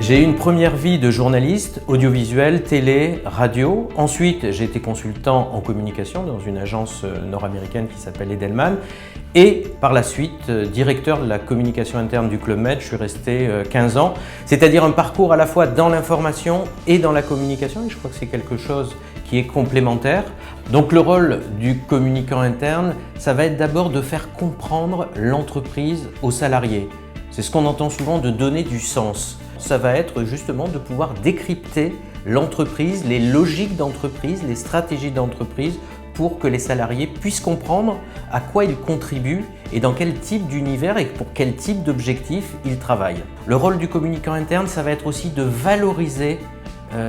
J'ai eu une première vie de journaliste, audiovisuel, télé, radio. Ensuite, j'ai été consultant en communication dans une agence nord-américaine qui s'appelle Edelman. Et par la suite, directeur de la communication interne du Club Med, je suis resté 15 ans. C'est-à-dire un parcours à la fois dans l'information et dans la communication. Et je crois que c'est quelque chose qui est complémentaire. Donc le rôle du communicant interne, ça va être d'abord de faire comprendre l'entreprise aux salariés. C'est ce qu'on entend souvent, de donner du sens. Ça va être justement de pouvoir décrypter l'entreprise, les logiques d'entreprise, les stratégies d'entreprise pour que les salariés puissent comprendre à quoi ils contribuent et dans quel type d'univers et pour quel type d'objectifs ils travaillent. Le rôle du communicant interne, ça va être aussi de valoriser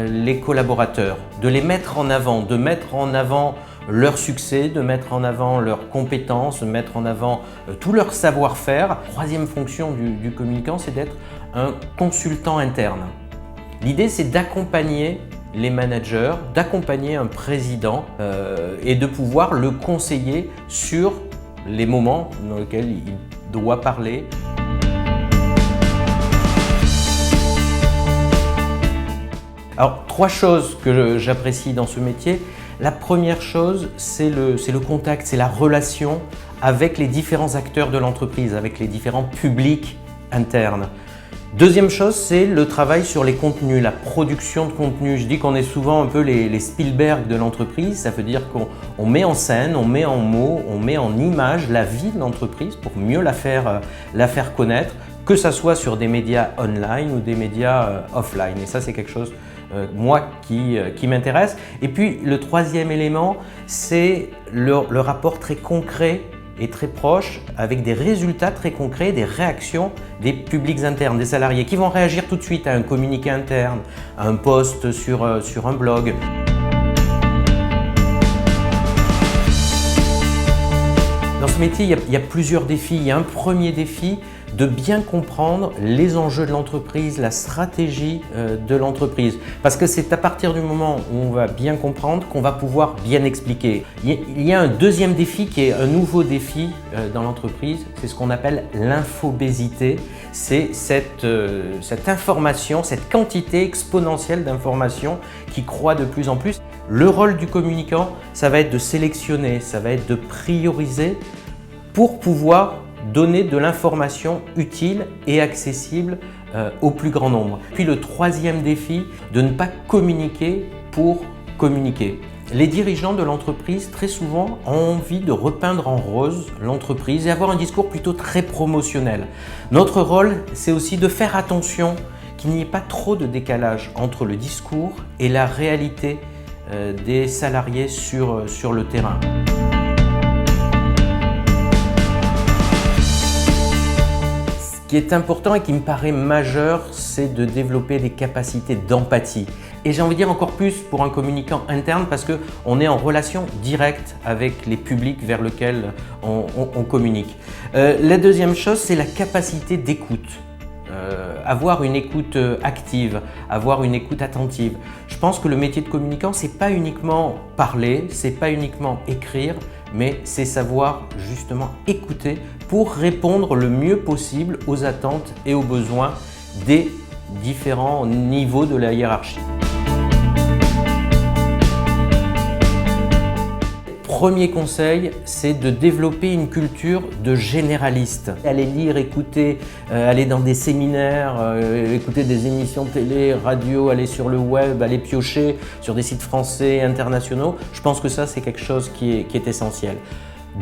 les collaborateurs, de les mettre en avant, de mettre en avant leur succès, de mettre en avant leurs compétences, de mettre en avant tout leur savoir-faire. Troisième fonction du communicant, c'est d'être un consultant interne. L'idée, c'est d'accompagner les managers, d'accompagner un président et de pouvoir le conseiller sur les moments dans lesquels il doit parler. Alors, trois choses que j'apprécie dans ce métier. La première chose, c'est le contact, c'est la relation avec les différents acteurs de l'entreprise, avec les différents publics internes. Deuxième chose, c'est le travail sur les contenus, la production de contenu. Je dis qu'on est souvent un peu les Spielberg de l'entreprise. Ça veut dire qu'on met en scène, on met en mots, on met en images la vie de l'entreprise pour mieux la faire connaître, que ça soit sur des médias online ou des médias offline. Et ça, c'est quelque chose moi qui m'intéresse. Et puis le troisième élément, c'est le rapport très concret et très proche avec des résultats très concrets, des réactions des publics internes, des salariés qui vont réagir tout de suite à un communiqué interne, à un post sur un blog. Dans ce métier, il y a plusieurs défis. Il y a un premier défi de bien comprendre les enjeux de l'entreprise, la stratégie de l'entreprise. Parce que c'est à partir du moment où on va bien comprendre qu'on va pouvoir bien expliquer. Il y a un deuxième défi qui est un nouveau défi dans l'entreprise, c'est ce qu'on appelle l'infobésité. C'est cette information, cette quantité exponentielle d'informations qui croît de plus en plus. Le rôle du communicant, ça va être de sélectionner, ça va être de prioriser pour pouvoir donner de l'information utile et accessible au plus grand nombre. Puis le troisième défi, de ne pas communiquer pour communiquer. Les dirigeants de l'entreprise, très souvent, ont envie de repeindre en rose l'entreprise et avoir un discours plutôt très promotionnel. Notre rôle, c'est aussi de faire attention qu'il n'y ait pas trop de décalage entre le discours et la réalité des salariés sur le terrain. Ce qui est important et qui me paraît majeur, c'est de développer des capacités d'empathie. Et j'ai envie de dire encore plus pour un communicant interne parce qu'on est en relation directe avec les publics vers lesquels on communique. La deuxième chose, c'est la capacité d'écoute. Avoir une écoute active, avoir une écoute attentive. Je pense que le métier de communicant, c'est pas uniquement parler, c'est pas uniquement écrire, mais c'est savoir justement écouter pour répondre le mieux possible aux attentes et aux besoins des différents niveaux de la hiérarchie. Premier conseil, c'est de développer une culture de généraliste. Aller lire, écouter, aller dans des séminaires, écouter des émissions de télé, radio, aller sur le web, aller piocher sur des sites français, internationaux. Je pense que ça, c'est quelque chose qui est essentiel.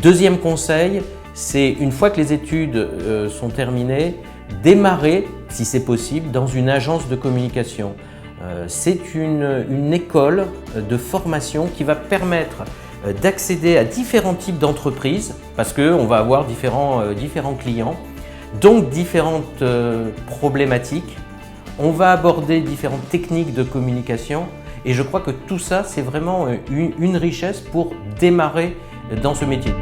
Deuxième conseil, c'est une fois que les études sont terminées, démarrer, si c'est possible, dans une agence de communication. C'est une école de formation qui va permettre d'accéder à différents types d'entreprises parce qu'on va avoir différents clients, donc différentes problématiques. On va aborder différentes techniques de communication et je crois que tout ça, c'est vraiment une richesse pour démarrer dans ce métier.